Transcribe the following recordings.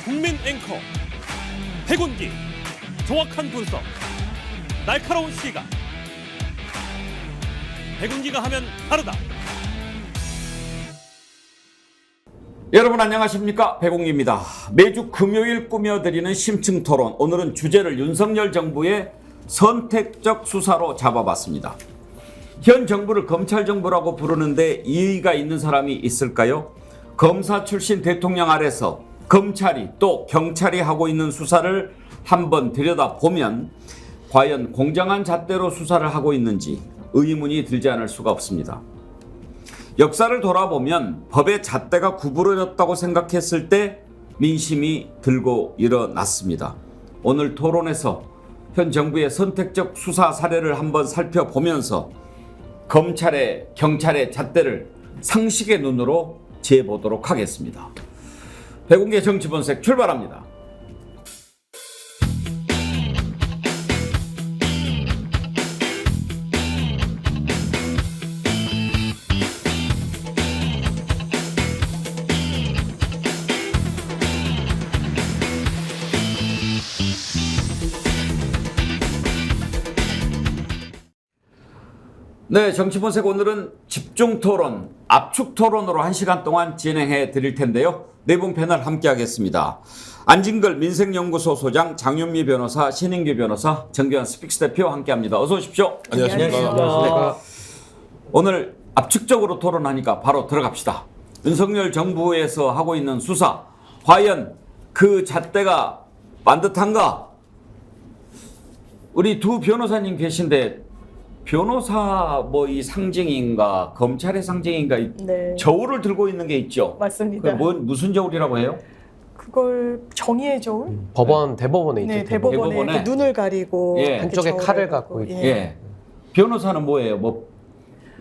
국민 앵커 백운기, 정확한 분석, 날카로운 시각. 백운기가 하면 다르다. 여러분 안녕하십니까, 백운기입니다. 매주 금요일 꾸며드리는 심층토론, 오늘은 주제를 윤석열 정부의 선택적 수사로 잡아봤습니다. 현 정부를 검찰 정부라고 부르는데 이의가 있는 사람이 있을까요? 검사 출신 대통령 아래서 검찰이 또 경찰이 하고 있는 수사를 한번 들여다보면 과연 공정한 잣대로 수사를 하고 있는지 의문이 들지 않을 수가 없습니다. 역사를 돌아보면 법의 잣대가 구부러졌다고 생각했을 때 민심이 들고 일어났습니다. 오늘 토론에서 현 정부의 선택적 수사 사례를 한번 살펴보면서 검찰의 경찰의 잣대를 상식의 눈으로 재보도록 하겠습니다. 백운기의 정치본색 출발합니다. 네, 정치본색 오늘은 집중토론, 압축토론으로 1시간 동안 진행해 드릴 텐데요. 네 분 패널 함께 하겠습니다. 안진걸 민생연구소 소장, 장윤미 변호사, 신인규 변호사, 정교한 스픽스 대표 함께 합니다. 어서 오십시오. 안녕하십니까. 오늘 압축적으로 토론하니까 바로 들어갑시다. 윤석열 정부에서 하고 있는 수사, 과연 그 잣대가 반듯한가? 우리 두 변호사님 계신데 변호사 뭐 이 상징인가, 검찰의 상징인가, 네. 저울을 들고 있는 게 있죠. 맞습니다. 무슨 저울이라고 해요? 그걸 정의의 저울? 법원 대법원에 있죠. 네, 대법원에 대법원에. 그 눈을 가리고 예. 이렇게 한쪽에 저울을 칼을 갖고, 갖고 있고. 예. 변호사는 뭐예요? 뭐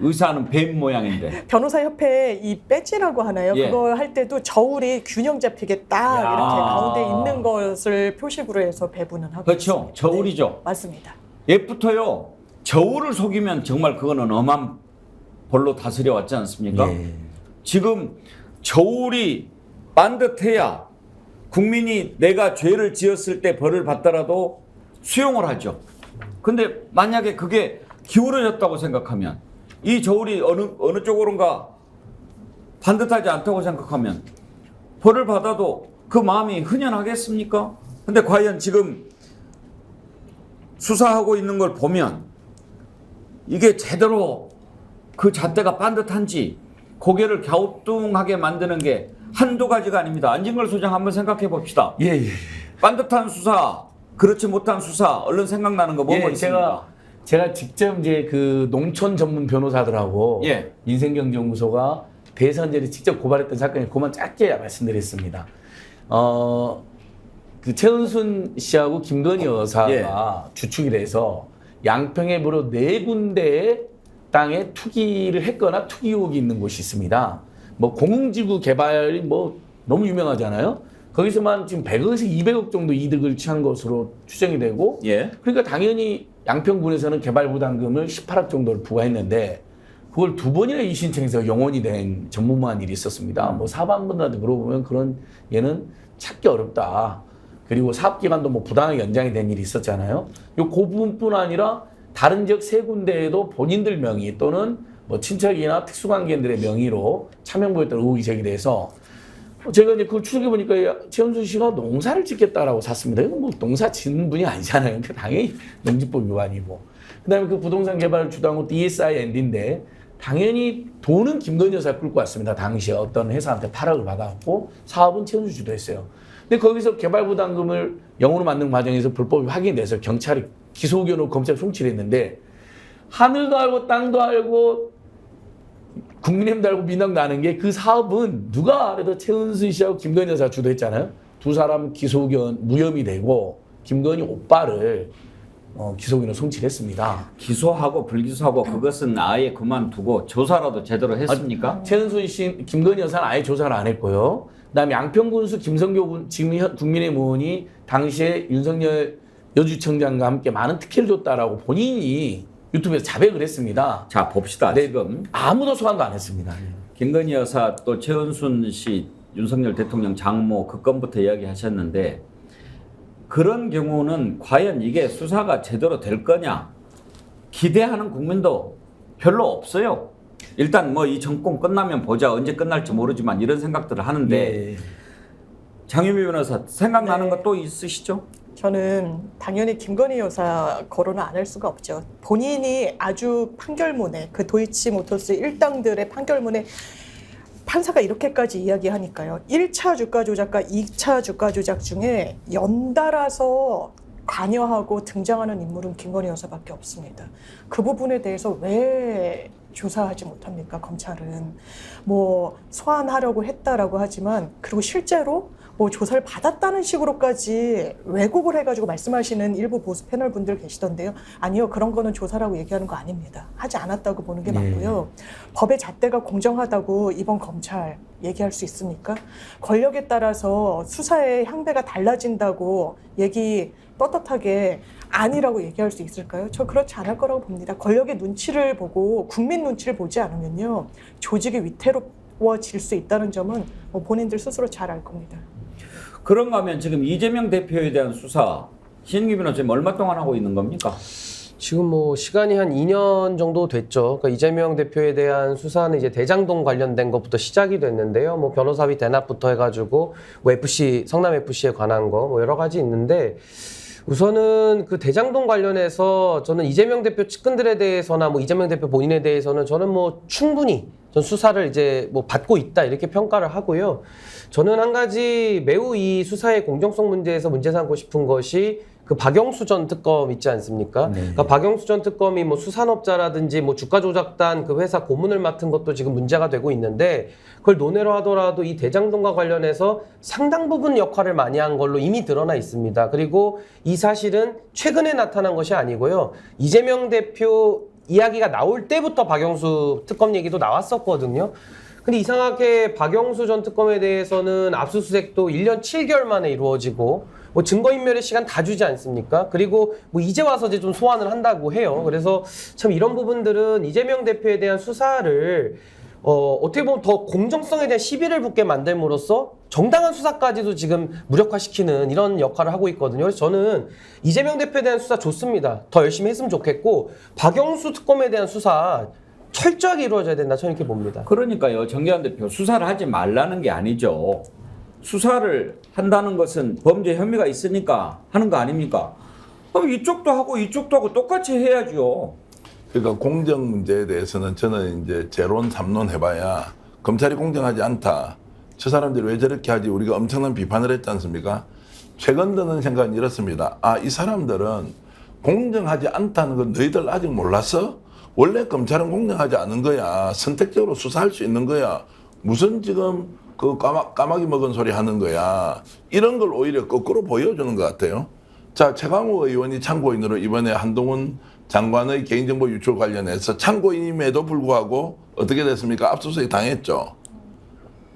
의사는 뱀 모양인데. 변호사협회 이 배지라고 하나요? 예. 그걸 할 때도 저울이 균형 잡히게 딱 야. 이렇게 가운데 있는 것을 표식으로 해서 배분을 하고 그렇죠. 있습니다. 저울이죠. 네, 맞습니다. 옛부터요. 저울을 속이면 정말 그거는 엄한 벌로 다스려 왔지 않습니까? 예. 지금 저울이 반듯해야 국민이 내가 죄를 지었을 때 벌을 받더라도 수용을 하죠. 근데 만약에 그게 기울어졌다고 생각하면, 이 저울이 어느 쪽으로인가 반듯하지 않다고 생각하면 벌을 받아도 그 마음이 흔연하겠습니까? 근데 과연 지금 수사하고 있는 걸 보면 이게 제대로 그 잣대가 반듯한지 고개를 갸우뚱하게 만드는 게 한두 가지가 아닙니다. 안진걸 소장 한번 생각해 봅시다. 예. 반듯한 수사, 그렇지 못한 수사, 얼른 생각나는 거 뭐가 예, 있습니까? 제가 직접 이제 그 농촌 전문 변호사들하고 예. 민생경제연구소가 대선 전에 직접 고발했던 사건이 그만 짧게 말씀드렸습니다. 그 최은순 씨하고 김건희 여사가 주축이 돼서 양평에 무려 4군데의 땅에 투기를 했거나 투기 의혹이 있는 곳이 있습니다. 뭐 공흥지구 개발이 뭐 너무 유명하잖아요. 거기서만 지금 100억에서 200억 정도 이득을 취한 것으로 추정이 되고, 예. 그러니까 당연히 양평군에서는 개발 부담금을 18억 정도를 부과했는데 그걸 2번이나 이의신청해서 영원이 된 전무후무한 일이 있었습니다. 뭐 사반분들한테 물어보면 그런 얘는 찾기 어렵다. 그리고 사업기간도 뭐 부당하게 연장이 된 일이 있었잖아요. 요 그 부분뿐 아니라 다른 지역 3군데에도 본인들 명의 또는 뭐 친척이나 특수관계인들의 명의로 차명부였던 의혹이 제기돼서 제가 이제 그걸 추적해 보니까 최은순 씨가 농사를 짓겠다라고 샀습니다. 이건 뭐 농사 짓는 분이 아니잖아요. 그러니까 당연히 농지법 위반이고. 그다음에 그 부동산 개발을 주도한 것도 ESIND인데 당연히 돈은 김건희 여사가 끌고 왔습니다. 당시에 어떤 회사한테 8억을 받아갖고 사업은 최은순 씨도 했어요. 근데 거기서 개발 부담금을 영으로 만든 과정에서 불법이 확인돼서 경찰이 기소 의견으로 검찰에 송치를 했는데 하늘도 알고 땅도 알고 국민의힘도 알고 민당도 아는 게 그 사업은 누가 알아도 최은순 씨하고 김건희 여사가 주도했잖아요. 두 사람 기소 의견 무혐의 되고 김건희 오빠를 기소 의견을 송치를 했습니다. 기소하고 불기소하고 그것은 아예 그만두고 조사라도 제대로 했습니까? 최은순 씨, 김건희 여사는 아예 조사를 안 했고요. 그다음에 양평군수 김성교 군, 지금 국민의힘 의원이 당시에 윤석열 여주청장과 함께 많은 특혜를 줬다라고 본인이 유튜브에서 자백을 했습니다. 자, 봅시다. 네. 지금 아무도 소환도 안 했습니다. 김건희 여사 또 최은순 씨 윤석열 대통령 장모 그 건부터 이야기하셨는데 그런 경우는 과연 이게 수사가 제대로 될 거냐 기대하는 국민도 별로 없어요. 일단 뭐 이 정권 끝나면 보자 언제 끝날지 모르지만 이런 생각들을 하는데 예. 장유미 변호사 생각나는 네. 것 또 있으시죠? 저는 당연히 김건희 여사 거론을 안 할 수가 없죠. 본인이 아주 판결문에 그 도이치모터스 일당들의 판결문에 판사가 이렇게까지 이야기하니까요. 1차 주가 조작과 2차 주가 조작 중에 연달아서 관여하고 등장하는 인물은 김건희 여사밖에 없습니다. 그 부분에 대해서 왜 조사하지 못합니까? 검찰은 뭐 소환하려고 했다라고 하지만 그리고 실제로 뭐 조사를 받았다는 식으로까지 왜곡을 해가지고 말씀하시는 일부 보수 패널 분들 계시던데요. 아니요, 그런 거는 조사라고 얘기하는 거 아닙니다. 하지 않았다고 보는 게 맞고요. 법의 잣대가 공정하다고 이번 검찰 얘기할 수 있습니까? 권력에 따라서 수사의 향배가 달라진다고 얘기 떳떳하게 아니라고 얘기할 수 있을까요? 저 그렇지 않을 거라고 봅니다. 권력의 눈치를 보고 국민 눈치를 보지 않으면요. 조직이 위태로워질 수 있다는 점은 뭐 본인들 스스로 잘 알 겁니다. 그런가 하면 지금 이재명 대표에 대한 수사 신인기 변호사님 얼마 동안 하고 있는 겁니까? 지금 뭐 시간이 한 2년 정도 됐죠. 그러니까 이재명 대표에 대한 수사는 이제 대장동 관련된 것부터 시작이 됐는데요. 뭐 변호사비 대납부터 해가지고 뭐 FC 성남 FC에 관한 거 뭐 여러 가지 있는데 우선은 그 대장동 관련해서 저는 이재명 대표 측근들에 대해서나 뭐 이재명 대표 본인에 대해서는 저는 뭐 충분히 전 수사를 이제 뭐 받고 있다 이렇게 평가를 하고요. 저는 한 가지 매우 이 수사의 공정성 문제에서 문제 삼고 싶은 것이 그 박영수 전 특검 있지 않습니까? 네. 그러니까 박영수 전 특검이 뭐 수산업자라든지 뭐 주가 조작단 그 회사 고문을 맡은 것도 지금 문제가 되고 있는데 그걸 논외로 하더라도 이 대장동과 관련해서 상당 부분 역할을 많이 한 걸로 이미 드러나 있습니다. 그리고 이 사실은 최근에 나타난 것이 아니고요. 이재명 대표 이야기가 나올 때부터 박영수 특검 얘기도 나왔었거든요. 근데 이상하게 박영수 전 특검에 대해서는 압수수색도 1년 7개월 만에 이루어지고 뭐 증거인멸의 시간 다 주지 않습니까? 그리고 뭐 이제 와서 이제 좀 소환을 한다고 해요. 그래서 참 이런 부분들은 이재명 대표에 대한 수사를 어떻게 보면 더 공정성에 대한 시비를 붙게 만듦으로써 정당한 수사까지도 지금 무력화시키는 이런 역할을 하고 있거든요. 그래서 저는 이재명 대표에 대한 수사 좋습니다. 더 열심히 했으면 좋겠고 박영수 특검에 대한 수사 철저하게 이루어져야 된다. 저는 이렇게 봅니다. 그러니까요. 정계환 대표 수사를 하지 말라는 게 아니죠. 수사를 한다는 것은 범죄 혐의가 있으니까 하는 거 아닙니까? 그럼 이쪽도 하고 이쪽도 하고 똑같이 해야죠. 그러니까 공정 문제에 대해서는 저는 이제 재론, 삼론 해봐야 검찰이 공정하지 않다. 저 사람들이 왜 저렇게 하지? 우리가 엄청난 비판을 했지 않습니까? 최근 드는 생각은 이렇습니다. 아, 이 사람들은 공정하지 않다는 건 너희들 아직 몰랐어? 원래 검찰은 공정하지 않은 거야. 선택적으로 수사할 수 있는 거야. 무슨 지금 그 까마귀 먹은 소리 하는 거야. 이런 걸 오히려 거꾸로 보여주는 것 같아요. 자, 최강욱 의원이 참고인으로 이번에 한동훈 장관의 개인정보 유출 관련해서 참고인임에도 불구하고 어떻게 됐습니까? 압수수색 당했죠.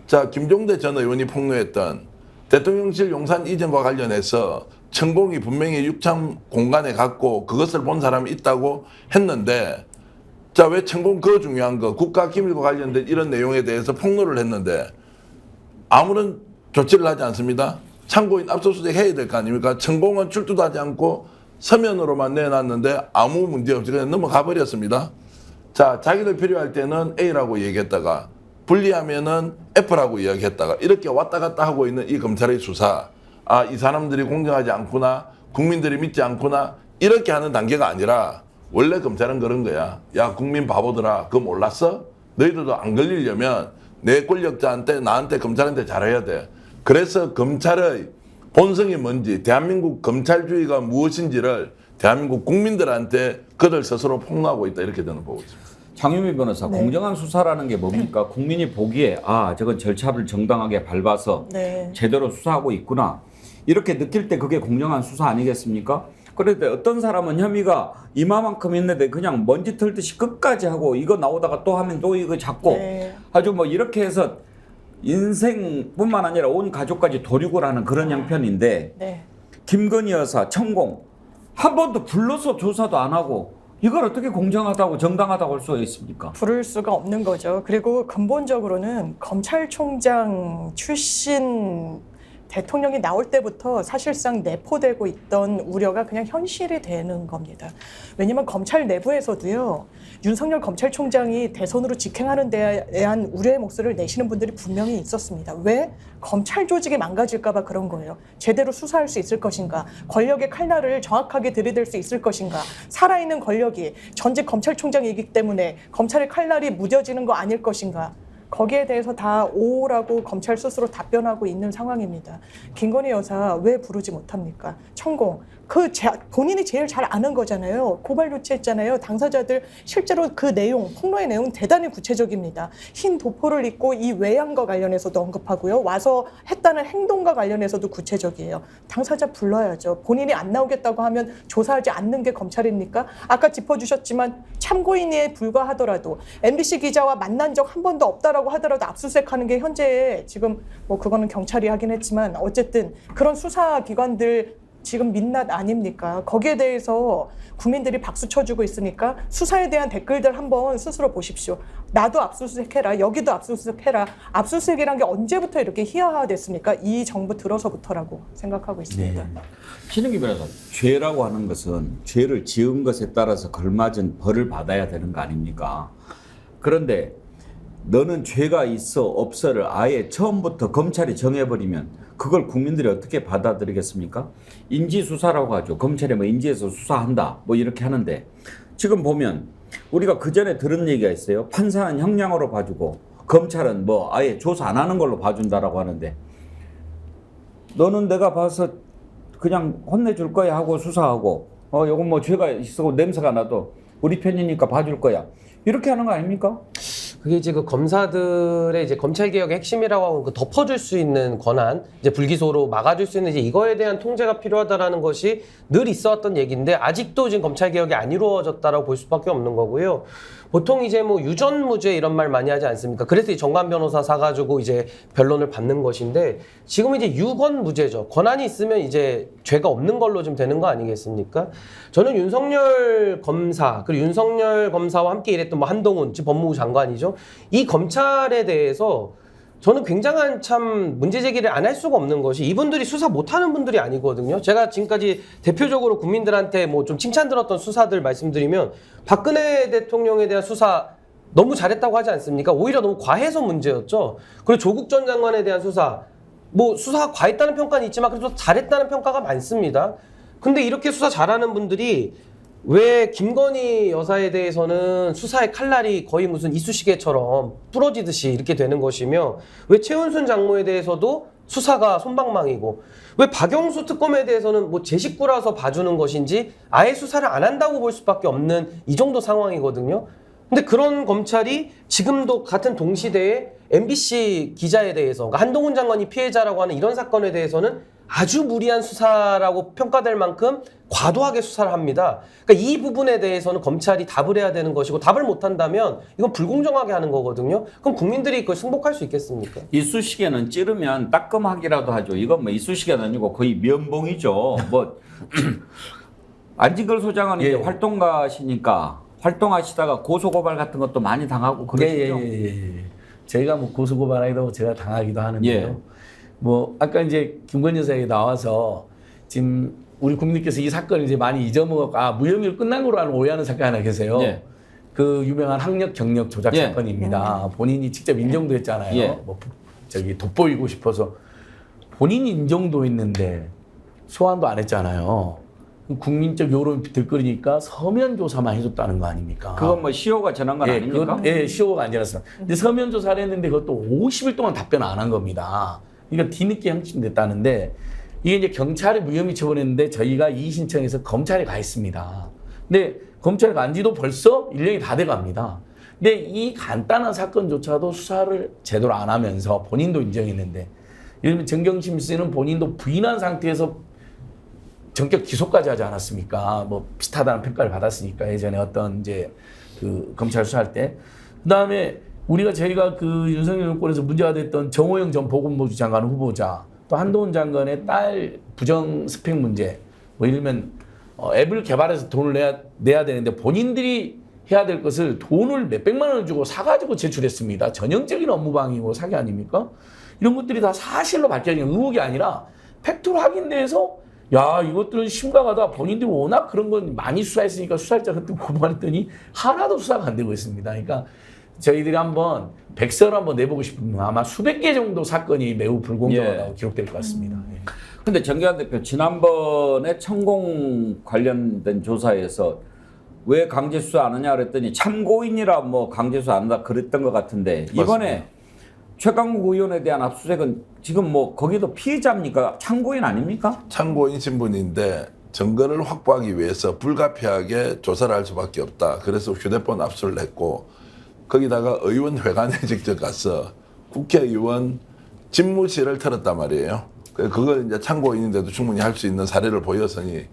자, 김종대 전 의원이 폭로했던 대통령실 용산 이전과 관련해서 천공이 분명히 육참 공간에 갔고 그것을 본 사람이 있다고 했는데 자, 왜 천공 그 중요한 거 국가기밀과 관련된 이런 내용에 대해서 폭로를 했는데 아무런 조치를 하지 않습니다. 참고인 압수수색 해야 될 거 아닙니까? 천공은 출두도 하지 않고 서면으로만 내놨는데 아무 문제 없이 그냥 넘어가 버렸습니다. 자, 자기들 필요할 때는 A라고 얘기했다가 불리하면은 F라고 이야기했다가 이렇게 왔다 갔다 하고 있는 이 검찰의 수사. 아, 이 사람들이 공정하지 않구나. 국민들이 믿지 않구나. 이렇게 하는 단계가 아니라 원래 검찰은 그런 거야. 야, 국민 바보들아. 그거 몰랐어? 너희들도 안 걸리려면 내 권력자한테 나한테 검찰한테 잘해야 돼. 그래서 검찰의 본성이 뭔지 대한민국 검찰주의가 무엇인지를 대한민국 국민들한테 그들 스스로 폭로하고 있다. 이렇게 저는 보고 있습니다. 장유미 변호사, 네. 공정한 수사라는 게 뭡니까? 국민이 보기에 아, 저건 절차를 정당하게 밟아서 네. 제대로 수사하고 있구나. 이렇게 느낄 때 그게 공정한 수사 아니겠습니까? 그런데 어떤 사람은 혐의가 이마만큼 있는데 그냥 먼지 털듯이 끝까지 하고 이거 나오다가 또 하면 또 이거 잡고 네. 아주 뭐 이렇게 해서 인생뿐만 아니라 온 가족까지 도륙을 하는 그런 형편인데 네. 김건희 여사 천공 한 번도 불러서 조사도 안 하고 이걸 어떻게 공정하다고 정당하다고 할 수가 있습니까? 부를 수가 없는 거죠. 그리고 근본적으로는 검찰총장 출신 대통령이 나올 때부터 사실상 내포되고 있던 우려가 그냥 현실이 되는 겁니다. 왜냐하면 검찰 내부에서도요, 윤석열 검찰총장이 대선으로 직행하는 데에 대한 우려의 목소리를 내시는 분들이 분명히 있었습니다. 왜? 검찰 조직이 망가질까 봐 그런 거예요. 제대로 수사할 수 있을 것인가? 권력의 칼날을 정확하게 들이댈 수 있을 것인가? 살아있는 권력이 전직 검찰총장이기 때문에 검찰의 칼날이 무뎌지는 거 아닐 것인가? 거기에 대해서 다 오라고 검찰 스스로 답변하고 있는 상황입니다. 김건희 여사 왜 부르지 못합니까? 천공. 본인이 제일 잘 아는 거잖아요. 고발 요청했잖아요. 당사자들 실제로 그 내용, 폭로의 내용은 대단히 구체적입니다. 흰 도포를 입고 이 외양과 관련해서도 언급하고요. 와서 했다는 행동과 관련해서도 구체적이에요. 당사자 불러야죠. 본인이 안 나오겠다고 하면 조사하지 않는 게 검찰입니까? 아까 짚어주셨지만 참고인에 불과하더라도 MBC 기자와 만난 적 한 번도 없다라고 하더라도 압수수색하는 게 현재 지금 뭐 그거는 경찰이 하긴 했지만 어쨌든 그런 수사기관들 지금 민낯 아닙니까? 거기에 대해서 국민들이 박수 쳐주고 있으니까 수사에 대한 댓글들 한번 스스로 보십시오. 나도 압수수색해라. 여기도 압수수색해라. 압수수색이란 게 언제부터 이렇게 희화화됐습니까? 이 정부 들어서부터라고 생각하고 있습니다. 네. 신영기 변호사, 죄라고 하는 것은 죄를 지은 것에 따라서 걸맞은 벌을 받아야 되는 거 아닙니까? 그런데 너는 죄가 있어 없어를 아예 처음부터 검찰이 정해버리면 그걸 국민들이 어떻게 받아들이겠습니까? 인지수사라고 하죠. 검찰이 뭐 인지해서 수사한다 뭐 이렇게 하는데 지금 보면 우리가 그 전에 들은 얘기가 있어요. 판사는 형량으로 봐주고 검찰은 뭐 아예 조사 안 하는 걸로 봐준다라고 하는데 너는 내가 봐서 그냥 혼내줄 거야 하고 수사하고 요건 뭐 죄가 있어 냄새가 나도 우리 편이니까 봐줄 거야 이렇게 하는 거 아닙니까? 그게 이제 그 검사들의 이제 검찰개혁의 핵심이라고 하고 그 덮어줄 수 있는 권한, 이제 불기소로 막아줄 수 있는 이제 이거에 대한 통제가 필요하다라는 것이 늘 있어왔던 얘기인데 아직도 지금 검찰개혁이 안 이루어졌다라고 볼 수밖에 없는 거고요. 보통 이제 뭐 유전무죄 이런 말 많이 하지 않습니까? 그래서 이 정관 변호사 사가지고 이제 변론을 받는 것인데 지금은 이제 유권무죄죠. 권한이 있으면 이제 죄가 없는 걸로 좀 되는 거 아니겠습니까? 저는 윤석열 검사 그리고 윤석열 검사와 함께 일했던 뭐 한동훈 지금 법무부 장관이죠. 이 검찰에 대해서 저는 굉장한 참 문제 제기를 안 할 수가 없는 것이 이분들이 수사 못하는 분들이 아니거든요. 제가 지금까지 대표적으로 국민들한테 뭐 좀 칭찬 들었던 수사들 말씀드리면 박근혜 대통령에 대한 수사 너무 잘했다고 하지 않습니까? 오히려 너무 과해서 문제였죠. 그리고 조국 전 장관에 대한 수사 뭐 수사가 과했다는 평가는 있지만 그래도 잘했다는 평가가 많습니다. 근데 이렇게 수사 잘하는 분들이 왜 김건희 여사에 대해서는 수사의 칼날이 거의 무슨 이쑤시개처럼 부러지듯이 이렇게 되는 것이며 왜 최은순 장모에 대해서도 수사가 솜방망이고 왜 박영수 특검에 대해서는 뭐 제 식구라서 봐주는 것인지 아예 수사를 안 한다고 볼 수밖에 없는 이 정도 상황이거든요. 근데 그런 검찰이 지금도 같은 동시대에 MBC 기자에 대해서 그러니까 한동훈 장관이 피해자라고 하는 이런 사건에 대해서는 아주 무리한 수사라고 평가될 만큼 과도하게 수사를 합니다. 그러니까 이 부분에 대해서는 검찰이 답을 해야 되는 것이고 답을 못한다면 이건 불공정하게 하는 거거든요. 그럼 국민들이 그걸 승복할 수 있겠습니까? 이쑤시개는 찌르면 따끔하기라도 하죠. 이건 뭐 이쑤시개는 아니고 거의 면봉이죠. 뭐 안진걸 소장은 이제 활동가시니까 활동하시다가 고소고발 같은 것도 많이 당하고 그러시죠? 예. 저희가 뭐 고소고발하기도 제가 당하기도 하는데요. 뭐 아까 이제 김건희 여사에 나와서 지금 우리 국민께서 이 사건을 이제 많이 잊어먹었고 무혐의로 끝난 거로 오해하는 사건 하나 계세요. 예. 그 유명한 학력 경력 조작 사건입니다. 본인이 직접 인정도 했잖아요. 예. 뭐 저기 돋보이고 싶어서 본인이 인정도 했는데 소환도 안 했잖아요. 국민적 여론이 들끓으니까 서면 조사만 해줬다는 거 아닙니까? 그건 뭐 시효가 지난 건 아닙니까? 시효가 안 지났어. 근데 서면 조사를 했는데 그것도 50일 동안 답변 안 한 겁니다. 그러니까 뒤늦게 형침됐다는데 이게 이제 경찰에 무혐의 처분했는데 저희가 이의 신청해서 검찰에 가 있습니다. 근데 검찰에 간 지도 벌써 1년이 다 돼 갑니다. 근데 이 간단한 사건조차도 수사를 제대로 안 하면서 본인도 인정했는데 예를 들면 정경심 씨는 본인도 부인한 상태에서 전격 기소까지 하지 않았습니까? 뭐 비슷하다는 평가를 받았으니까 예전에 어떤 이제 그 검찰 수사할 때. 그다음에 저희가 그 윤석열 정권에서 문제가 됐던 정호영 전 보건복지부 장관 후보자 또 한동훈 장관의 딸 부정 스펙 문제 뭐 예를 들면 앱을 개발해서 돈을 내야 되는데 본인들이 해야 될 것을 돈을 몇백만 원을 주고 사가지고 제출했습니다. 전형적인 업무방해고 사기 아닙니까? 이런 것들이 다 사실로 밝혀진 의혹이 아니라 팩트로 확인돼서 야 이것들은 심각하다. 본인들이 워낙 그런 건 많이 수사했으니까 수사일자 그때 고발했더니 하나도 수사가 안 되고 있습니다. 그러니까 저희들이 한번 백서를 한번 내보고 싶으면 아마 수백 개 정도 사건이 매우 불공정하다고 기록될 것 같습니다. 예. 근데 정기환 대표 지난번에 천공 관련된 조사에서 왜 강제 수사 안 하냐 그랬더니 참고인이라 뭐 강제 수사 안 한다 그랬던 것 같은데 이번에 맞습니다. 최강욱 의원에 대한 압수수색은 지금 뭐 거기도 피해자입니까? 참고인 아닙니까? 참고인 신분인데 증거를 확보하기 위해서 불가피하게 조사를 할 수밖에 없다. 그래서 휴대폰 압수를 했고 거기다가 의원회관에 직접 가서 국회의원 집무실을 털었단 말이에요. 그걸 이제 참고인인데도 충분히 할 수 있는 사례를 보였으니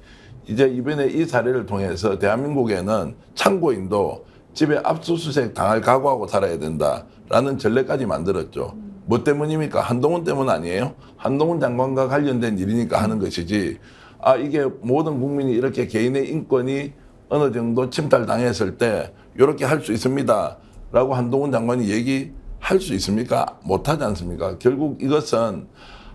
이제 이번에 이 사례를 통해서 대한민국에는 참고인도 집에 압수수색 당할 각오하고 살아야 된다라는 전례까지 만들었죠. 뭐 때문입니까? 한동훈 때문 아니에요? 한동훈 장관과 관련된 일이니까 하는 것이지. 아 이게 모든 국민이 이렇게 개인의 인권이 어느 정도 침탈당했을 때 이렇게 할 수 있습니다라고 한동훈 장관이 얘기할 수 있습니까? 못하지 않습니까? 결국 이것은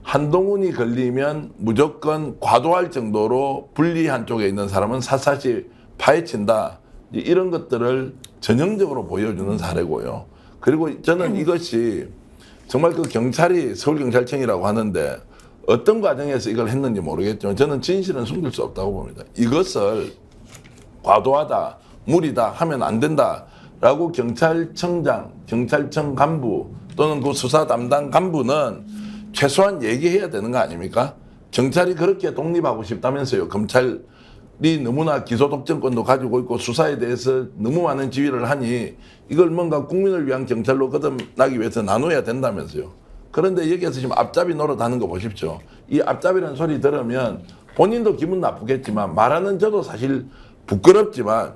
한동훈이 걸리면 무조건 과도할 정도로 불리한 쪽에 있는 사람은 샅샅이 파헤친다. 이런 것들을 전형적으로 보여주는 사례고요. 그리고 저는 이것이 정말 그 경찰이 서울경찰청이라고 하는데 어떤 과정에서 이걸 했는지 모르겠지만 저는 진실은 숨길 수 없다고 봅니다. 이것을 과도하다, 무리다 하면 안 된다라고 경찰청장, 경찰청 간부 또는 그 수사 담당 간부는 최소한 얘기해야 되는 거 아닙니까? 경찰이 그렇게 독립하고 싶다면서요. 검찰이 너무나 기소독점권도 가지고 있고 수사에 대해서 너무 많은 지휘를 하니 이걸 뭔가 국민을 위한 경찰로 거듭나기 위해서 나눠야 된다면서요. 그런데 여기에서 지금 앞잡이 노릇하는 거 보십시오. 이 앞잡이라는 소리 들으면 본인도 기분 나쁘겠지만 말하는 저도 사실 부끄럽지만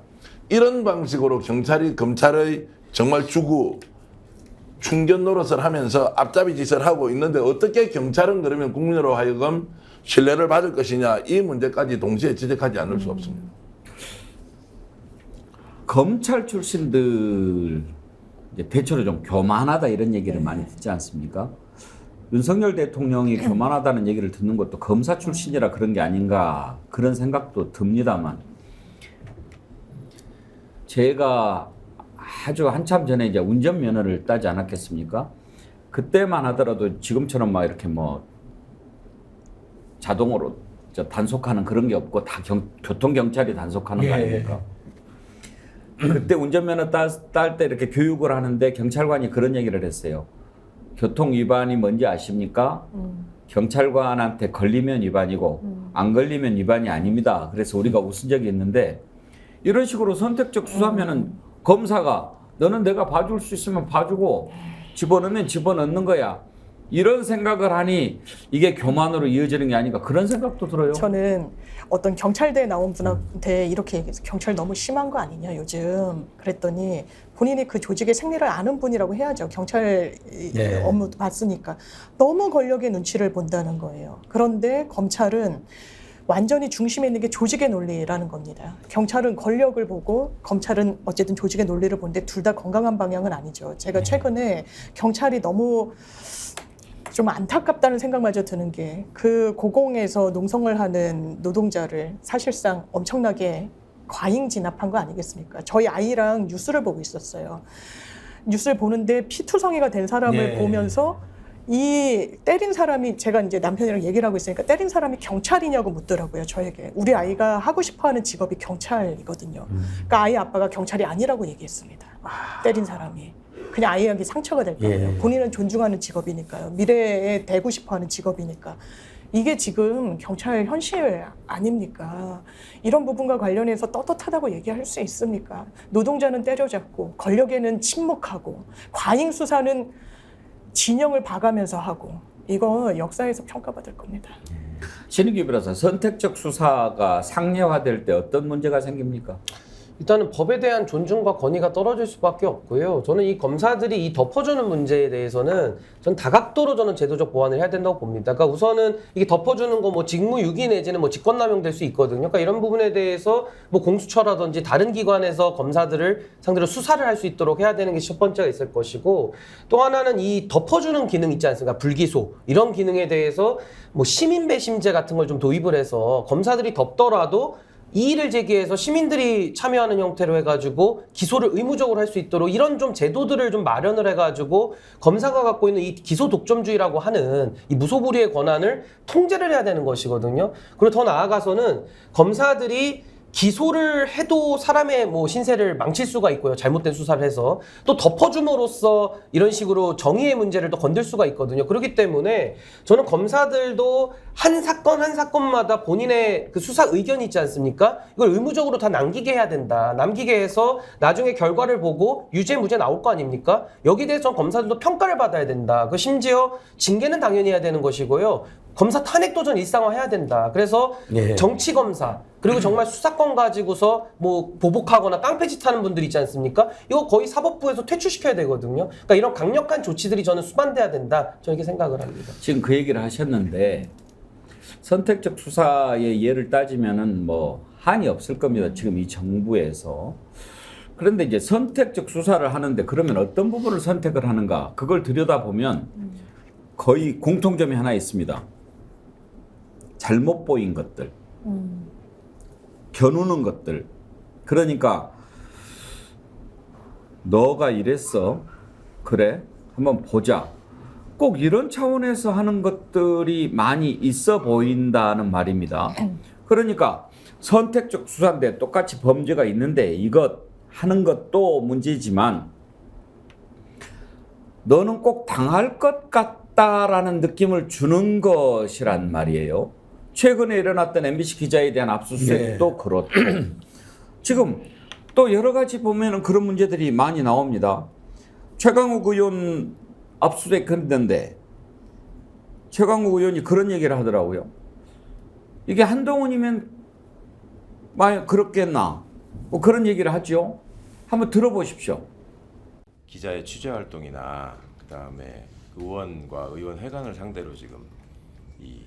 이런 방식으로 경찰이 검찰의 정말 주구 충견 노릇을 하면서 앞잡이 짓을 하고 있는데 어떻게 경찰은 그러면 국민으로 하여금 신뢰를 받을 것이냐 이 문제까지 동시에 지적하지 않을 수 없습니다. 검찰 출신들 이제 대체로 좀 교만하다 이런 얘기를 많이 듣지 않습니까? 윤석열 대통령이 교만하다는 얘기를 듣는 것도 검사 출신이라 그런 게 아닌가 그런 생각도 듭니다만 제가 아주 한참 전에 이제 운전면허를 따지 않았겠습니까? 그때만 하더라도 지금처럼 막 이렇게 뭐 자동으로 단속하는 그런 게 없고 다 교통경찰이 단속하는 거 아닙니까? 그때 운전면허 딸 때 이렇게 교육을 하는데 경찰관이 그런 얘기를 했어요. 교통 위반이 뭔지 아십니까? 경찰관한테 걸리면 위반이고 안 걸리면 위반이 아닙니다. 그래서 우리가 웃은 적이 있는데 이런 식으로 선택적 수사면은 검사가 너는 내가 봐줄 수 있으면 봐주고 집어넣으면 집어넣는 거야. 이런 생각을 하니 이게 교만으로 이어지는 게 아닌가 그런 생각도 들어요. 저는 어떤 경찰대에 나온 분한테 이렇게 얘기해서 경찰 너무 심한 거 아니냐 요즘 그랬더니 본인이 그 조직의 생리를 아는 분이라고 해야죠. 경찰 업무도 봤으니까 너무 권력의 눈치를 본다는 거예요. 그런데 검찰은 완전히 중심에 있는 게 조직의 논리라는 겁니다. 경찰은 권력을 보고 검찰은 어쨌든 조직의 논리를 보는데 둘 다 건강한 방향은 아니죠. 제가 최근에 경찰이 너무 좀 안타깝다는 생각마저 드는 게 그 고공에서 농성을 하는 노동자를 사실상 엄청나게 과잉 진압한 거 아니겠습니까? 저희 아이랑 뉴스를 보고 있었어요. 뉴스를 보는데 피투성이가 된 사람을 보면서 이 때린 사람이 제가 이제 남편이랑 얘기를 하고 있으니까 때린 사람이 경찰이냐고 묻더라고요. 저에게. 우리 아이가 하고 싶어하는 직업이 경찰이거든요. 그러니까 아이 아빠가 경찰이 아니라고 얘기했습니다. 때린 사람이. 그냥 아이에게 상처가 될 거예요. 본인은 존중하는 직업이니까요. 미래에 되고 싶어하는 직업이니까. 이게 지금 경찰 현실 아닙니까? 이런 부분과 관련해서 떳떳하다고 얘기할 수 있습니까? 노동자는 때려잡고 권력에는 침묵하고 과잉 수사는 진영을 봐가면서 하고 이거 역사에서 평가받을 겁니다. 신익규 변호사, 선택적 수사가 상례화될 때 어떤 문제가 생깁니까? 일단은 법에 대한 존중과 권위가 떨어질 수밖에 없고요. 저는 이 검사들이 이 덮어주는 문제에 대해서는 전 다각도로 저는 제도적 보완을 해야 된다고 봅니다. 그러니까 우선은 이게 덮어주는 거 뭐 직무유기 내지는 뭐 직권남용 될 수 있거든요. 그러니까 이런 부분에 대해서 뭐 공수처라든지 다른 기관에서 검사들을 상대로 수사를 할 수 있도록 해야 되는 게 첫 번째가 있을 것이고, 또 하나는 이 덮어주는 기능 있지 않습니까? 불기소 이런 기능에 대해서 뭐 시민 배심제 같은 걸 좀 도입을 해서 검사들이 덮더라도 이의를 제기해서 시민들이 참여하는 형태로 해가지고 기소를 의무적으로 할 수 있도록 이런 좀 제도들을 좀 마련을 해가지고 검사가 갖고 있는 이 기소 독점주의라고 하는 이 무소불위의 권한을 통제를 해야 되는 것이거든요. 그리고 더 나아가서는 검사들이 기소를 해도 사람의 뭐 신세를 망칠 수가 있고요. 잘못된 수사를 해서 또 덮어줌으로써 이런 식으로 정의의 문제를 또 건들 수가 있거든요. 그렇기 때문에 저는 검사들도 한 사건 한 사건마다 본인의 그 수사 의견이 있지 않습니까? 이걸 의무적으로 다 남기게 해야 된다. 남기게 해서 나중에 결과를 보고 유죄 무죄 나올 거 아닙니까? 여기에 대해서 검사들도 평가를 받아야 된다. 그 심지어 징계는 당연히 해야 되는 것이고요. 검사 탄핵도 전 일상화해야 된다. 그래서 예. 정치 검사 그리고 정말 수사권 가지고서 뭐 보복하거나 깡패짓 하는 분들 있지 않습니까? 이거 거의 사법부에서 퇴출시켜야 되거든요. 그러니까 이런 강력한 조치들이 저는 수반돼야 된다. 저는 이렇게 생각을 합니다. 지금 그 얘기를 하셨는데 선택적 수사의 예를 따지면은 뭐 한이 없을 겁니다. 지금 이 정부에서. 그런데 이제 선택적 수사를 하는데 그러면 어떤 부분을 선택을 하는가? 그걸 들여다보면 거의 공통점이 하나 있습니다. 잘못 보인 것들, 겨누는 것들. 그러니까 너가 이랬어, 그래? 한번 보자. 꼭 이런 차원에서 하는 것들이 많이 있어 보인다는 말입니다. 그러니까 선택적 수사인데 똑같이 범죄가 있는데 이것 하는 것도 문제지만 너는 꼭 당할 것 같다라는 느낌을 주는 것이란 말이에요. 최근에 일어났던 MBC 기자에 대한 압수수색도 그렇고 지금 또 여러 가지 보면은 그런 문제들이 많이 나옵니다. 최강욱 의원 압수수색 했는데 최강욱 의원이 그런 얘기를 하더라고요. 이게 한동훈이면 만약 그렇겠나? 뭐 그런 얘기를 하죠. 한번 들어보십시오. 기자의 취재 활동이나 그다음에 의원과 의원회관을 상대로 지금 이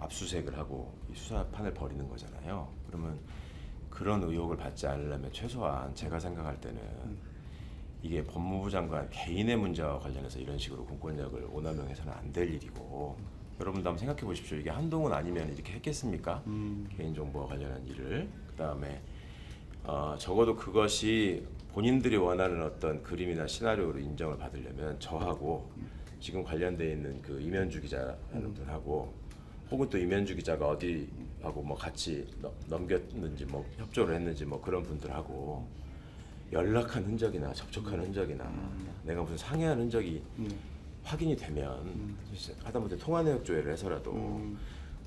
압수수색을 하고 이 수사판을 벌이는 거잖아요. 그러면 그런 의혹을 받지 않으려면 최소한 제가 생각할 때는 이게 법무부 장관 개인의 문제와 관련해서 이런 식으로 공권력을 오남용해서는 안 될 일이고, 여러분도 한번 생각해 보십시오. 이게 한동훈 아니면 이렇게 했겠습니까? 개인정보와 관련한 일을. 그다음에 적어도 그것이 본인들이 원하는 어떤 그림이나 시나리오로 인정을 받으려면 저하고 지금 관련돼 있는 그 이면주 기자라는 분하고 혹은 또 이면주 기자가 어디하고 뭐 같이 넘겼는지 뭐 협조를 했는지 뭐 그런 분들하고 연락한 흔적이나 접촉한 흔적이나 내가 무슨 상의한 흔적이 확인이 되면 하다못해 통화 내역 조회를 해서라도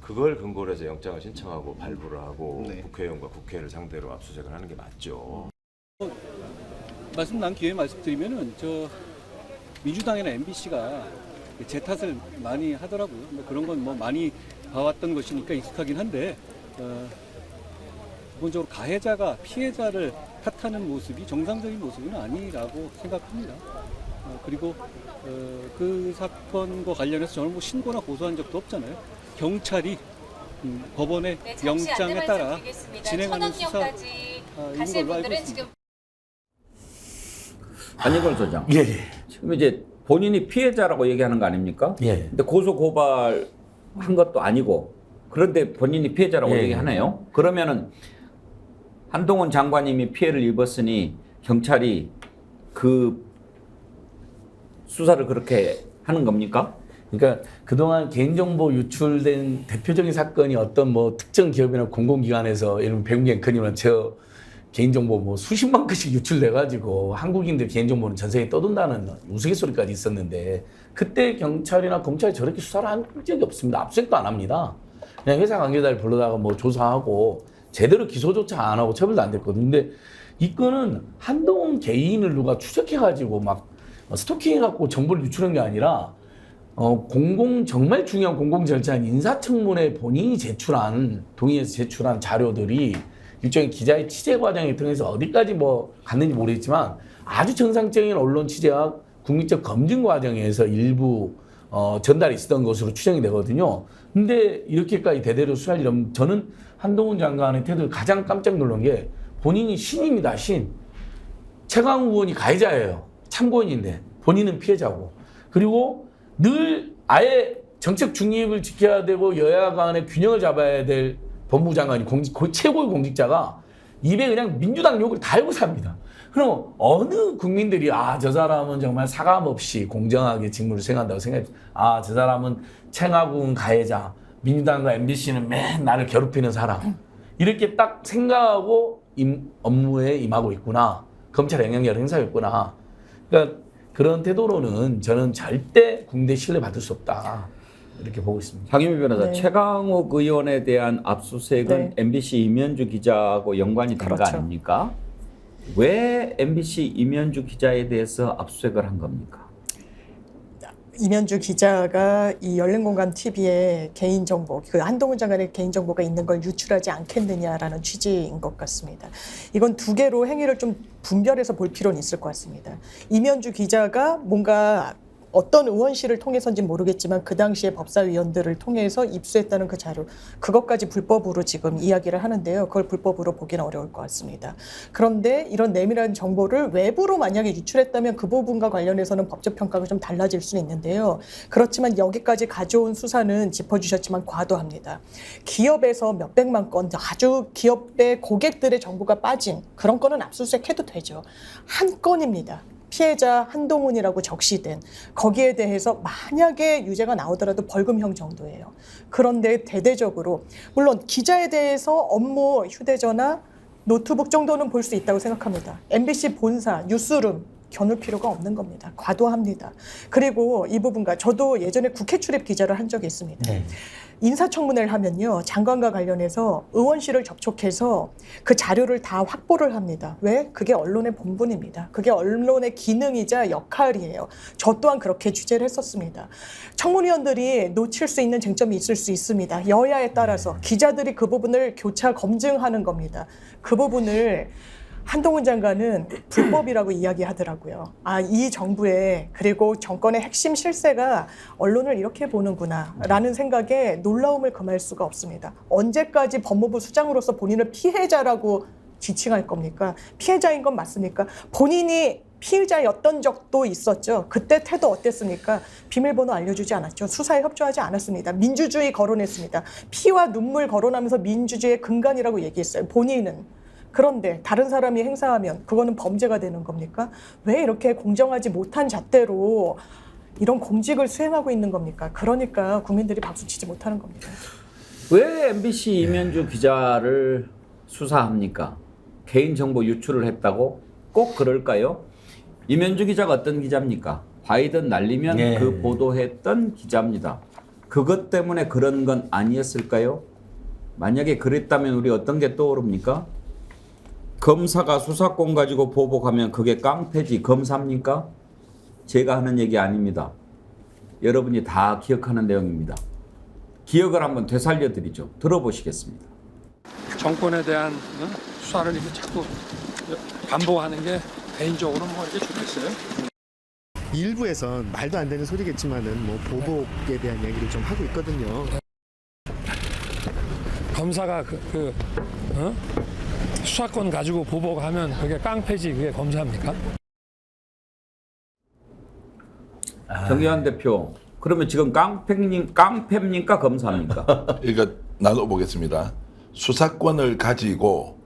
그걸 근거로 해서 영장을 신청하고 발부를 하고 국회의원과 국회를 상대로 압수수색을 하는 게 맞죠. 말씀 난 기회에 말씀드리면은 저 민주당이나 MBC가 제 탓을 많이 하더라고요. 뭐 그런 건 뭐 많이 봐왔던 것이니까 익숙하긴 한데 기본적으로 가해자가 피해자를 탓하는 모습이 정상적인 모습은 아니라고 생각합니다. 그리고 그 사건과 관련해서 저는 뭐 신고나 고소한 적도 없잖아요. 경찰이 법원의 영장에 따라 진행하는 수사인 걸로 알고 있습니다. 안희걸 소장. 예. 지금 이제 본인이 피해자라고 얘기하는 거 아닙니까? 예. 근데 고소 고발한 것도 아니고 그런데 본인이 피해자라고 예. 얘기하네요. 그러면은 한동훈 장관님이 피해를 입었으니 경찰이 그 수사를 그렇게 하는 겁니까? 그러니까 그동안 개인정보 유출된 대표적인 사건이 어떤 뭐 특정 기업이나 공공기관에서 예를 들면 배국경 큰이면 저 개인정보 뭐 수십만 건씩 유출돼가지고 한국인들 개인정보는 전 세계에 떠돈다는 우스갯소리까지 있었는데 그때 경찰이나 검찰이 저렇게 수사를 한 적이 없습니다. 압수수색도 안 합니다. 그냥 회사 관계자를 불러다가 뭐 조사하고 제대로 기소조차 안 하고 처벌도 안 됐거든요. 근데 이 건은 한동훈 개인을 누가 추적해가지고 막 스토킹해갖고 정보를 유출한 게 아니라 정말 중요한 공공 절차인 인사청문회 본인이 제출한 동의해서 제출한 자료들이 일종의 기자의 취재 과정을 통해서 어디까지 뭐 갔는지 모르겠지만 아주 정상적인 언론 취재와 국민적 검증 과정에서 일부 전달이 있었던 것으로 추정이 되거든요. 근데 이렇게까지 대대로 수사할 일 없는, 저는 한동훈 장관의 태도를 가장 깜짝 놀란 게 본인이 신입니다, 신. 최강욱 의원이 가해자예요. 참고인인데 본인은 피해자고. 그리고 늘 아예 정책 중립을 지켜야 되고 여야 간의 균형을 잡아야 될 법무부 장관이 최고의 공직자가 입에 그냥 민주당 욕을 달고 삽니다. 그럼 어느 국민들이 저 사람은 정말 사감 없이 공정하게 직무를 수행한다고 생각해. 저 사람은 최강욱은 가해자, 민주당과 MBC는 맨 나를 괴롭히는 사람. 이렇게 딱 생각하고 업무에 임하고 있구나. 검찰 영향력을 행사하고 있구나. 그러니까 그런 태도로는 저는 절대 국민의 신뢰 받을 수 없다. 이렇게 보고 있습니다. 황유미 변호사, 네. 최강욱 의원에 대한 압수수색은 네. MBC 임현주 기자하고 연관이 된 거 그렇죠. 아닙니까? 왜 MBC 임현주 기자에 대해서 압수수색을 한 겁니까? 이면주 기자가 이 열린공감 TV에 개인정보, 그 한동훈 장관의 개인정보가 있는 걸 유출하지 않겠느냐라는 취지인 것 같습니다. 이건 두 개로 행위를 좀 분별해서 볼 필요는 있을 것 같습니다. 이면주 기자가 뭔가 어떤 의원실을 통해서인지 모르겠지만 그 당시에 법사위원들을 통해서 입수했다는 그 자료, 그것까지 불법으로 지금 이야기를 하는데요. 그걸 불법으로 보기는 어려울 것 같습니다. 그런데 이런 내밀한 정보를 외부로 만약에 유출했다면 그 부분과 관련해서는 법적 평가가 좀 달라질 수는 있는데요. 그렇지만 여기까지 가져온 수사는 짚어주셨지만 과도합니다. 기업에서 몇백만 건, 아주 기업의 고객들의 정보가 빠진 그런 건은 압수수색해도 되죠. 한 건입니다. 피해자 한동훈이라고 적시된 거기에 대해서 만약에 유죄가 나오더라도 벌금형 정도예요. 그런데 대대적으로 물론 기자에 대해서 업무 휴대전화, 노트북 정도는 볼 수 있다고 생각합니다. MBC 본사, 뉴스룸 겨눌 필요가 없는 겁니다. 과도합니다. 그리고 이 부분과 저도 예전에 국회 출입 기자를 한 적이 있습니다. 네. 인사청문회를 하면요. 장관과 관련해서 의원실을 접촉해서 그 자료를 다 확보를 합니다. 왜? 그게 언론의 본분입니다. 그게 언론의 기능이자 역할이에요. 저 또한 그렇게 취재를 했었습니다. 청문위원들이 놓칠 수 있는 쟁점이 있을 수 있습니다. 여야에 따라서 기자들이 그 부분을 교차 검증하는 겁니다. 그 부분을 한동훈 장관은 불법이라고 이야기하더라고요. 이 정부의 그리고 정권의 핵심 실세가 언론을 이렇게 보는구나 라는 생각에 놀라움을 금할 수가 없습니다. 언제까지 법무부 수장으로서 본인을 피해자라고 지칭할 겁니까? 피해자인 건 맞습니까? 본인이 피의자였던 적도 있었죠. 그때 태도 어땠습니까? 비밀번호 알려주지 않았죠. 수사에 협조하지 않았습니다. 민주주의 거론했습니다. 피와 눈물 거론하면서 민주주의의 근간이라고 얘기했어요. 본인은. 그런데 다른 사람이 행사하면 그거는 범죄가 되는 겁니까? 왜 이렇게 공정하지 못한 잣대로 이런 공직을 수행하고 있는 겁니까? 그러니까 국민들이 박수치지 못하는 겁니다. 왜 MBC 임현주 기자를 수사합니까? 개인정보 유출을 했다고? 꼭 그럴까요? 임현주 기자가 어떤 기자입니까? 바이든 날리면 네. 그 보도했던 기자입니다. 그것 때문에 그런 건 아니었을까요? 만약에 그랬다면 우리 어떤 게 떠오릅니까? 검사가 수사권 가지고 보복하면 그게 깡패지 검사입니까? 제가 하는 얘기 아닙니다. 여러분이 다 기억하는 내용입니다. 기억을 한번 되살려 드리죠. 들어보시겠습니다. 정권에 대한 수사를 이렇게 자꾸 반복하는 게 개인적으로 뭐 이렇게 좋겠어요? 일부에선 말도 안 되는 소리겠지만은 뭐 보복에 대한 얘기를 좀 하고 있거든요. 검사가 수사권 가지고 보복하면 그게 깡패지 그게 검사입니까? 정의환 대표, 그러면 지금 깡패입니까 검사입니까? 그러니까 나눠보겠습니다. 수사권을 가지고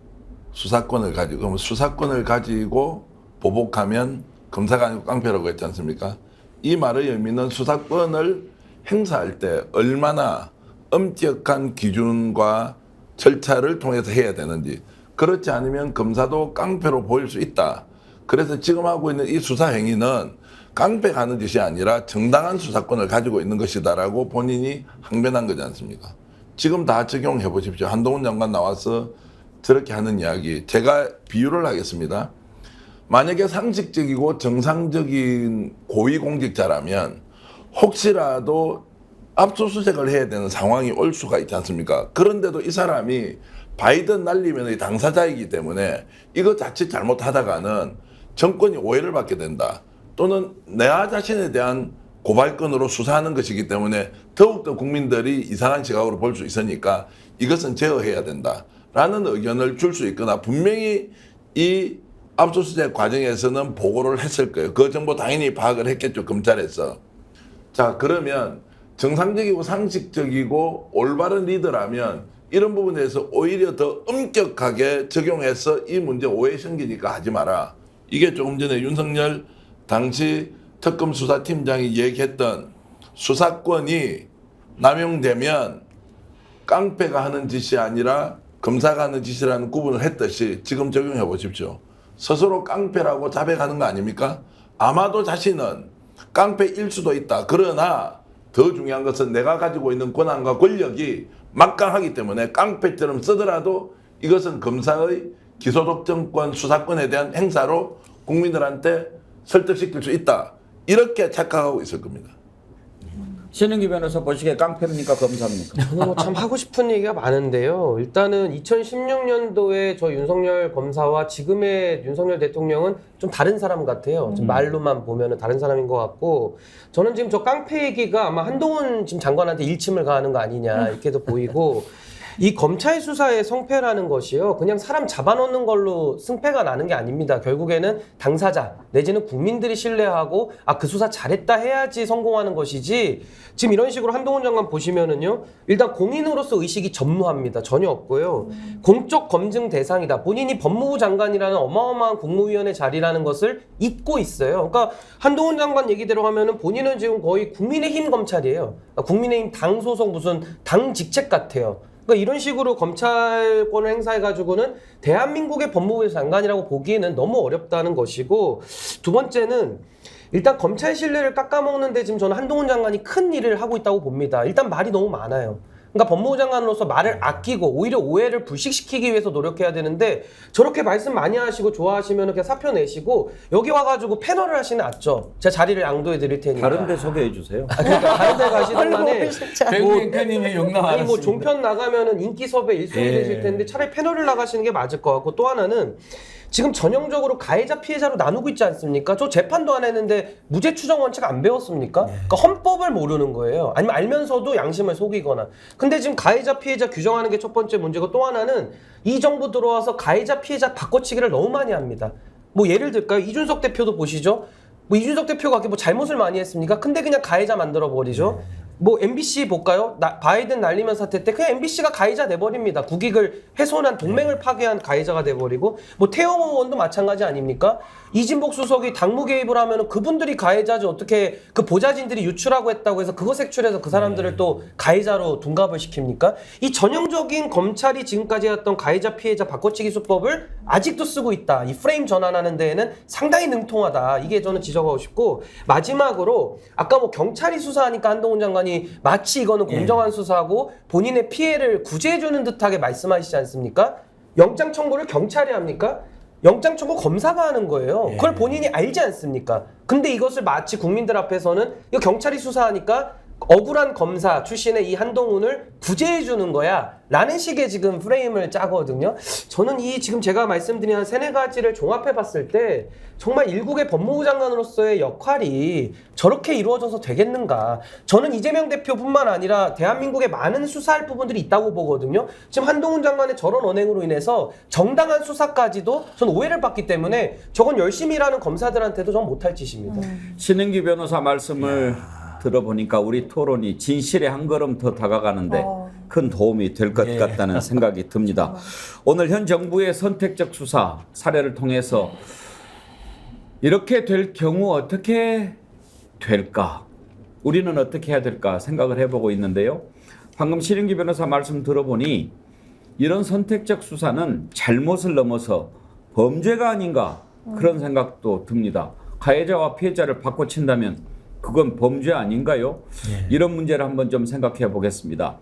그럼 수사권을 가지고 보복하면 검사가 아니고 깡패라고 했지 않습니까? 이 말의 의미는 수사권을 행사할 때 얼마나 엄격한 기준과 절차를 통해서 해야 되는지, 그렇지 않으면 검사도 깡패로 보일 수 있다. 그래서 지금 하고 있는 이 수사 행위는 깡패가 하는 짓이 아니라 정당한 수사권을 가지고 있는 것이다라고 본인이 항변한 거지 않습니까? 지금 다 적용해 보십시오. 한동훈 장관 나와서 저렇게 하는 이야기. 제가 비유를 하겠습니다. 만약에 상식적이고 정상적인 고위공직자라면 혹시라도 압수수색을 해야 되는 상황이 올 수가 있지 않습니까? 그런데도 이 사람이 바이든 날리면 당사자이기 때문에 이거 자칫 잘못하다가는 정권이 오해를 받게 된다. 또는 내 자신에 대한 고발건으로 수사하는 것이기 때문에 더욱더 국민들이 이상한 시각으로 볼 수 있으니까 이것은 제어해야 된다라는 의견을 줄 수 있거나 분명히 이 압수수색 과정에서는 보고를 했을 거예요. 그 정보 당연히 파악을 했겠죠, 검찰에서. 자, 그러면 정상적이고 상식적이고 올바른 리더라면 이런 부분에서 오히려 더 엄격하게 적용해서 이 문제 오해 생기니까 하지 마라. 이게 조금 전에 윤석열 당시 특검 수사팀장이 얘기했던 수사권이 남용되면 깡패가 하는 짓이 아니라 검사가 하는 짓이라는 구분을 했듯이 지금 적용해 보십시오. 스스로 깡패라고 자백하는 거 아닙니까? 아마도 자신은 깡패일 수도 있다. 그러나 더 중요한 것은 내가 가지고 있는 권한과 권력이 막강하기 때문에 깡패처럼 쓰더라도 이것은 검사의 기소독점권 수사권에 대한 행사로 국민들한테 설득시킬 수 있다. 이렇게 착각하고 있을 겁니다. 신은기 변호사 보시기에 깡패입니까 검사입니까? 저는 뭐 참 하고 싶은 얘기가 많은데요. 일단은 2016년도에 저 윤석열 검사와 지금의 윤석열 대통령은 좀 다른 사람 같아요. 좀 말로만 보면은 다른 사람인 것 같고, 저는 지금 저 깡패 얘기가 아마 한동훈 지금 장관한테 일침을 가하는 거 아니냐 이렇게도 보이고, 이 검찰 수사의 성패라는 것이요, 그냥 사람 잡아놓는 걸로 승패가 나는 게 아닙니다. 결국에는 당사자 내지는 국민들이 신뢰하고 그 수사 잘했다 해야지 성공하는 것이지, 지금 이런 식으로 한동훈 장관 보시면은요, 일단 공인으로서 의식이 전무합니다. 전혀 없고요. 공적 검증 대상이다. 본인이 법무부 장관이라는 어마어마한 국무위원회 자리라는 것을 잊고 있어요. 그러니까 한동훈 장관 얘기대로 하면은 본인은 지금 거의 국민의힘 검찰이에요. 국민의힘 당 소속 무슨 당 직책 같아요. 그러니까 이런 식으로 검찰권을 행사해가지고는 대한민국의 법무부 장관이라고 보기에는 너무 어렵다는 것이고, 두 번째는 일단 검찰 신뢰를 깎아먹는데 지금 저는 한동훈 장관이 큰 일을 하고 있다고 봅니다. 일단 말이 너무 많아요. 그러니까 법무부 장관으로서 말을 아끼고 오히려 오해를 불식시키기 위해서 노력해야 되는데, 저렇게 말씀 많이 하시고 좋아하시면 그냥 사표 내시고 여기 와가지고 패널을 하시는 낫죠. 제가 자리를 양도해 드릴 테니까. 다른 데 소개해 주세요. 그러니까 다른 데 가시는 간에 백우앵커님의 용남 아니 뭐 알았습니다. 종편 나가면은 인기 섭외 1순위 되실 텐데 차라리 패널을 나가시는 게 맞을 것 같고, 또 하나는 지금 전형적으로 가해자 피해자로 나누고 있지 않습니까? 저 재판도 안 했는데 무죄 추정 원칙 안 배웠습니까? 그러니까 헌법을 모르는 거예요. 아니면 알면서도 양심을 속이거나. 근데 지금 가해자 피해자 규정하는 게 첫 번째 문제고, 또 하나는 이 정부 들어와서 가해자 피해자 바꿔치기를 너무 많이 합니다. 뭐 예를 들까요? 이준석 대표도 보시죠. 뭐 이준석 대표가 뭐 잘못을 많이 했습니까? 근데 그냥 가해자 만들어 버리죠. 뭐 MBC 볼까요? 바이든 날리면 사태 때 그냥 MBC가 가해자 돼버립니다. 국익을 훼손한 동맹을 파괴한 가해자가 돼버리고, 뭐 태영 의원도 마찬가지 아닙니까? 이진복 수석이 당무 개입을 하면 그분들이 가해자지, 어떻게 그 보좌진들이 유출하고 했다고 해서 그거 색출해서 그 사람들을 또 가해자로 둔갑을 시킵니까? 이 전형적인 검찰이 지금까지 했던 가해자 피해자 바꿔치기 수법을 아직도 쓰고 있다. 이 프레임 전환하는 데에는 상당히 능통하다. 이게 저는 지적하고 싶고, 마지막으로 아까 뭐 경찰이 수사하니까 한동훈 장관이 마치 이거는 공정한 수사고 본인의 피해를 구제해주는 듯하게 말씀하시지 않습니까? 영장 청구를 경찰이 합니까? 영장 청구 검사가 하는 거예요. 그걸 본인이 알지 않습니까? 근데 이것을 마치 국민들 앞에서는 이거 경찰이 수사하니까 억울한 검사 출신의 이 한동훈을 구제해 주는 거야 라는 식의 지금 프레임을 짜거든요. 저는 이 지금 제가 말씀드린 한 3-4가지를 종합해 봤을 때 정말 일국의 법무부 장관으로서의 역할이 저렇게 이루어져서 되겠는가. 저는 이재명 대표뿐만 아니라 대한민국에 많은 수사할 부분들이 있다고 보거든요. 지금 한동훈 장관의 저런 언행으로 인해서 정당한 수사까지도 전 오해를 받기 때문에 저건 열심히 일하는 검사들한테도 전 못할 짓입니다. 신은기 변호사 말씀을 들어보니까 우리 토론이 진실에 한 걸음 더 다가가는데 큰 도움이 될 것 같다는 생각이 듭니다. 오늘 현 정부의 선택적 수사 사례를 통해서 이렇게 될 경우 어떻게 될까? 우리는 어떻게 해야 될까 생각을 해보고 있는데요. 방금 신은기 변호사 말씀 들어보니 이런 선택적 수사는 잘못을 넘어서 범죄가 아닌가 그런 생각도 듭니다. 가해자와 피해자를 바꿔친다면 그건 범죄 아닌가요? 이런 문제를 한번 좀 생각해 보겠습니다.